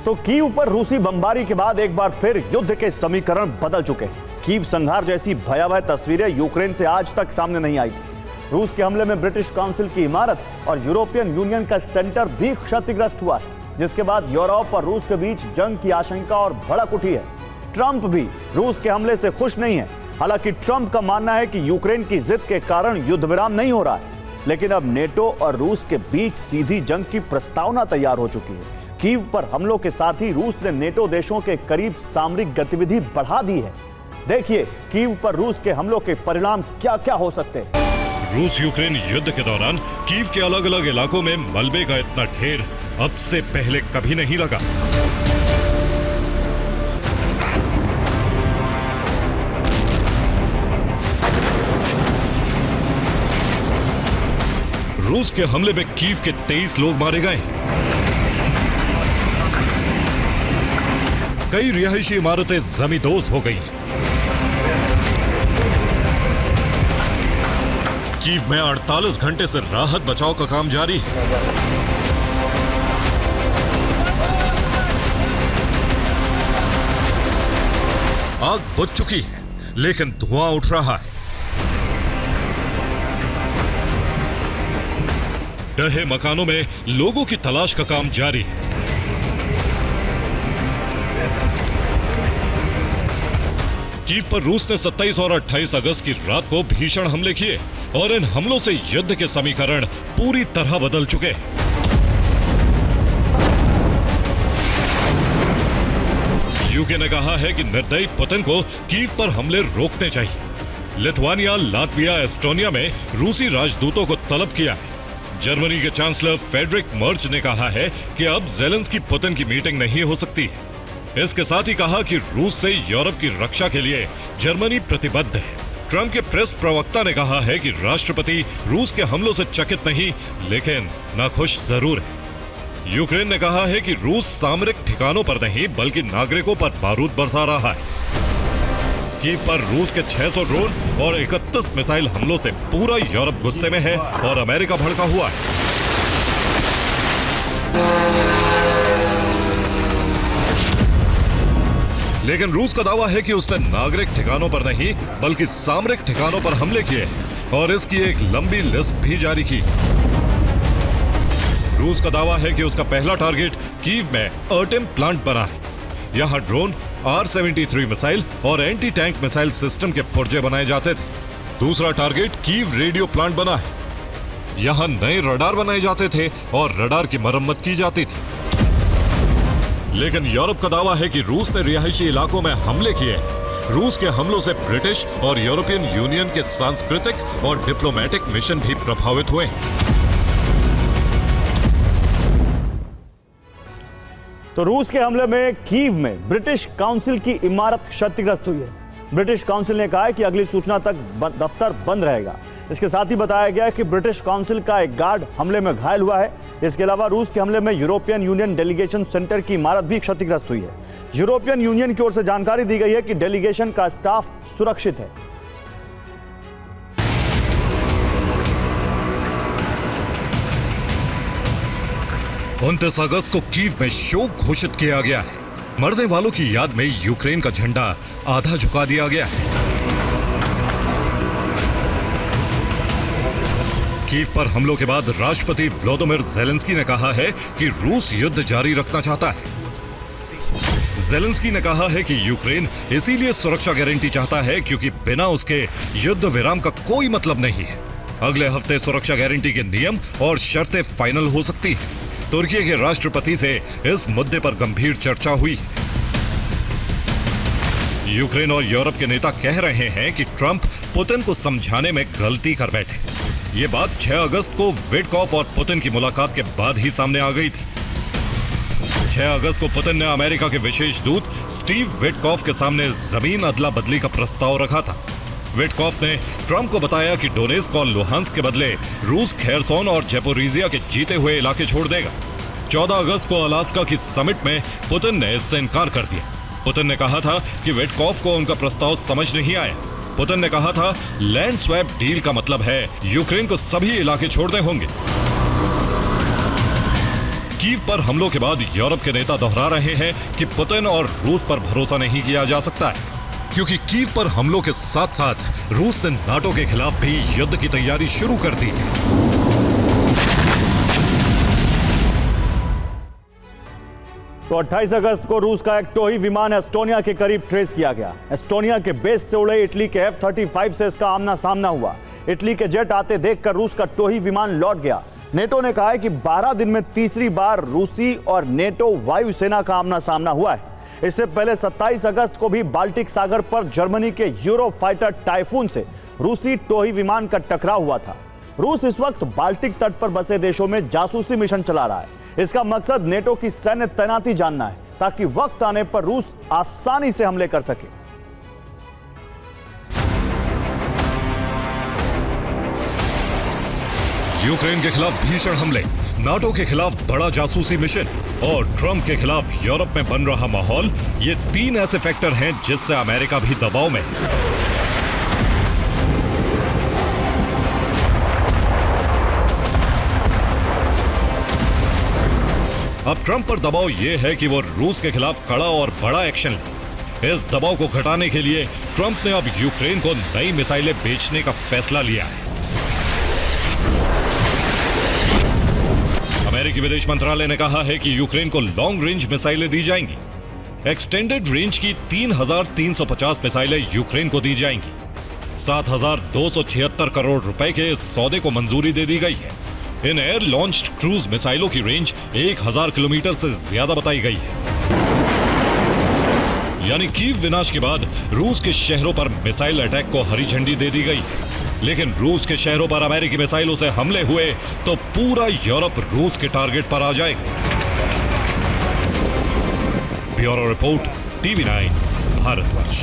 तो कीव पर रूसी बमबारी के बाद एक बार फिर युद्ध के समीकरण बदल चुके हैं। कीव संहार जैसी भयावह तस्वीरें यूक्रेन से आज तक सामने नहीं आई थी। रूस के हमले में ब्रिटिश काउंसिल की इमारत और यूरोपियन यूनियन का सेंटर भी क्षतिग्रस्त हुआ है, जिसके बाद यूरोप और रूस के बीच जंग की आशंका और भड़क उठी है। ट्रंप भी रूस के हमले से खुश नहीं है। हालांकि ट्रंप का मानना है कि यूक्रेन की जिद के कारण युद्ध विराम नहीं हो रहा है, लेकिन अब नेटो और रूस के बीच सीधी जंग की प्रस्तावना तैयार हो चुकी है। कीव पर हमलों के साथ ही रूस ने नेटो देशों के करीब सामरिक गतिविधि बढ़ा दी है। देखिए कीव पर रूस के हमलों के परिणाम क्या क्या हो सकते हैं। रूस यूक्रेन युद्ध के दौरान कीव के अलग अलग इलाकों में मलबे का इतना ढेर अब से पहले कभी नहीं लगा। रूस के हमले में कीव के 23 लोग मारे गए। कई रिहायशी इमारतें जमींदोज हो गई। कीव में 48 घंटे से राहत बचाव का काम जारी है। आग बुझ चुकी है, लेकिन धुआं उठ रहा है। ढहे मकानों में लोगों की तलाश का काम जारी है। कीव पर रूस ने 27 और 28 अगस्त की रात को भीषण हमले किए और इन हमलों से युद्ध के समीकरण पूरी तरह बदल चुके। यूके ने कहा है कि निर्दयी पुतिन को कीव पर हमले रोकने चाहिए। लिथुआनिया, लातविया, एस्टोनिया में रूसी राजदूतों को तलब किया है। जर्मनी के चांसलर फेडरिक मर्च ने कहा है कि अब ज़ेलेंस्की पुतिन की मीटिंग नहीं हो सकती है। इसके साथ ही कहा कि रूस से यूरोप की रक्षा के लिए जर्मनी प्रतिबद्ध है। ट्रंप के प्रेस प्रवक्ता ने कहा है कि राष्ट्रपति रूस के हमलों से चकित नहीं, लेकिन नाखुश जरूर है। यूक्रेन ने कहा है कि रूस सामरिक ठिकानों पर नहीं बल्कि नागरिकों पर बारूद बरसा रहा है। कीव पर रूस के 600 ड्रोन और 31 मिसाइल हमलों से पूरा यूरोप गुस्से में है और अमेरिका भड़का हुआ है। लेकिन रूस का दावा है कि उसने नागरिक ठिकानों पर नहीं बल्कि सामरिक ठिकानों पर हमले किए और इसकी एक लंबी लिस्ट भी जारी की। रूस का दावा है कि उसका पहला टारगेट कीव में अर्टेम प्लांट बना है। यहां ड्रोन, R-73 मिसाइल और एंटी टैंक मिसाइल सिस्टम के पुर्जे बनाए जाते थे। दूसरा टारगेट कीव रेडियो प्लांट बना है। यहां नए रडार बनाए जाते थे और रडार की मरम्मत की जाती थी। लेकिन यूरोप का दावा है कि रूस ने रिहायशी इलाकों में हमले किए हैं। रूस के हमलों से ब्रिटिश और यूरोपियन यूनियन के सांस्कृतिक और डिप्लोमेटिक मिशन भी प्रभावित हुए। तो रूस के हमले में कीव में ब्रिटिश काउंसिल की इमारत क्षतिग्रस्त हुई है। ब्रिटिश काउंसिल ने कहा है कि अगली सूचना तक दफ्तर बंद रहेगा। इसके साथ ही बताया गया है कि ब्रिटिश काउंसिल का एक गार्ड हमले में घायल हुआ है। इसके अलावा रूस के हमले में यूरोपियन यूनियन डेलीगेशन सेंटर की इमारत भी क्षतिग्रस्त हुई है। यूरोपियन यूनियन की ओर से जानकारी दी गई है कि डेलीगेशन का स्टाफ सुरक्षित है। 29 अगस्त को कीव में शोक घोषित किया गया है। मरने वालों की याद में यूक्रेन का झंडा आधा झुका दिया गया है। कीव पर हमलों के बाद राष्ट्रपति व्लादिमीर ज़ेलेंस्की ने कहा है कि रूस युद्ध जारी रखना चाहता है। ज़ेलेंस्की ने कहा है कि यूक्रेन इसीलिए सुरक्षा गारंटी चाहता है क्योंकि बिना उसके युद्ध विराम का कोई मतलब नहीं है। अगले हफ्ते सुरक्षा गारंटी के नियम और शर्तें फाइनल हो सकती हैं। तुर्की के राष्ट्रपति से इस मुद्दे पर गंभीर चर्चा हुई। यूक्रेन और यूरोप के नेता कह रहे हैं कि ट्रंप पुतिन को समझाने में गलती कर बैठे। ये बात 6 अगस्त को विटकॉफ और पुतिन की मुलाकात के बाद ही सामने आ गई थी। 6 अगस्त को पुतिन ने अमेरिका के विशेष दूत स्टीव विटकॉफ के सामने जमीन अदला बदली का प्रस्ताव रखा था। विटकॉफ ने ट्रंप को बताया कि डोनेस्क और लुहांस्क के बदले रूस खेरसोन और ज़ैपोरिज़िया के जीते हुए इलाके छोड़ देगा। 14 अगस्त को अलास्का की समिट में पुतिन ने इससे इनकार कर दिया। पुतिन ने कहा था कि विटकॉफ को उनका प्रस्ताव समझ नहीं आया। पुतिन ने कहा था लैंड स्वैप डील का मतलब है यूक्रेन को सभी इलाके छोड़ने होंगे। कीव पर हमलों के बाद यूरोप के नेता दोहरा रहे हैं कि पुतिन और रूस पर भरोसा नहीं किया जा सकता है, क्योंकि कीव पर हमलों के साथ साथ रूस ने नाटो के खिलाफ भी युद्ध की तैयारी शुरू कर दी है। तो 28 अगस्त को रूस का एक टोही विमान एस्टोनिया के करीब ट्रेस किया गया। एस्टोनिया के बेस से उड़े इटली के F-35 से इसका आमना सामना हुआ। इटली के जेट आते देखकर रूस का टोही विमान लौट गया। नेटो ने कहा है कि 12 दिन में तीसरी बार रूसी और नेटो वायुसेना का आमना सामना हुआ है। इससे पहले 27 अगस्त को भी बाल्टिक सागर पर जर्मनी के यूरो फाइटर टाइफून से रूसी टोही विमान का टकराव हुआ था। रूस इस वक्त बाल्टिक तट पर बसे देशों में जासूसी मिशन चला रहा है। इसका मकसद नेटो की सैन्य तैनाती जानना है, ताकि वक्त आने पर रूस आसानी से हमले कर सके। यूक्रेन के खिलाफ भीषण हमले, नाटो के खिलाफ बड़ा जासूसी मिशन और ट्रंप के खिलाफ यूरोप में बन रहा माहौल, ये 3 ऐसे फैक्टर हैं जिससे अमेरिका भी दबाव में है। अब ट्रंप पर दबाव यह है कि वो रूस के खिलाफ कड़ा और बड़ा एक्शन ले। इस दबाव को घटाने के लिए ट्रंप ने अब यूक्रेन को नई मिसाइलें बेचने का फैसला लिया है। अमेरिकी विदेश मंत्रालय ने कहा है कि यूक्रेन को लॉन्ग रेंज मिसाइलें दी जाएंगी। एक्सटेंडेड रेंज की 3,350 मिसाइलें यूक्रेन को दी जाएंगी। 7,276 करोड़ रुपए के इस सौदे को मंजूरी दे दी गई है। इन एयर लॉन्च्ड क्रूज मिसाइलों की रेंज 1000 किलोमीटर से ज्यादा बताई गई है। यानी कीव विनाश के बाद रूस के शहरों पर मिसाइल अटैक को हरी झंडी दे दी गई है। लेकिन रूस के शहरों पर अमेरिकी मिसाइलों से हमले हुए तो पूरा यूरोप रूस के टारगेट पर आ जाएगा। Bureau report, TV9, Bharatvarsh.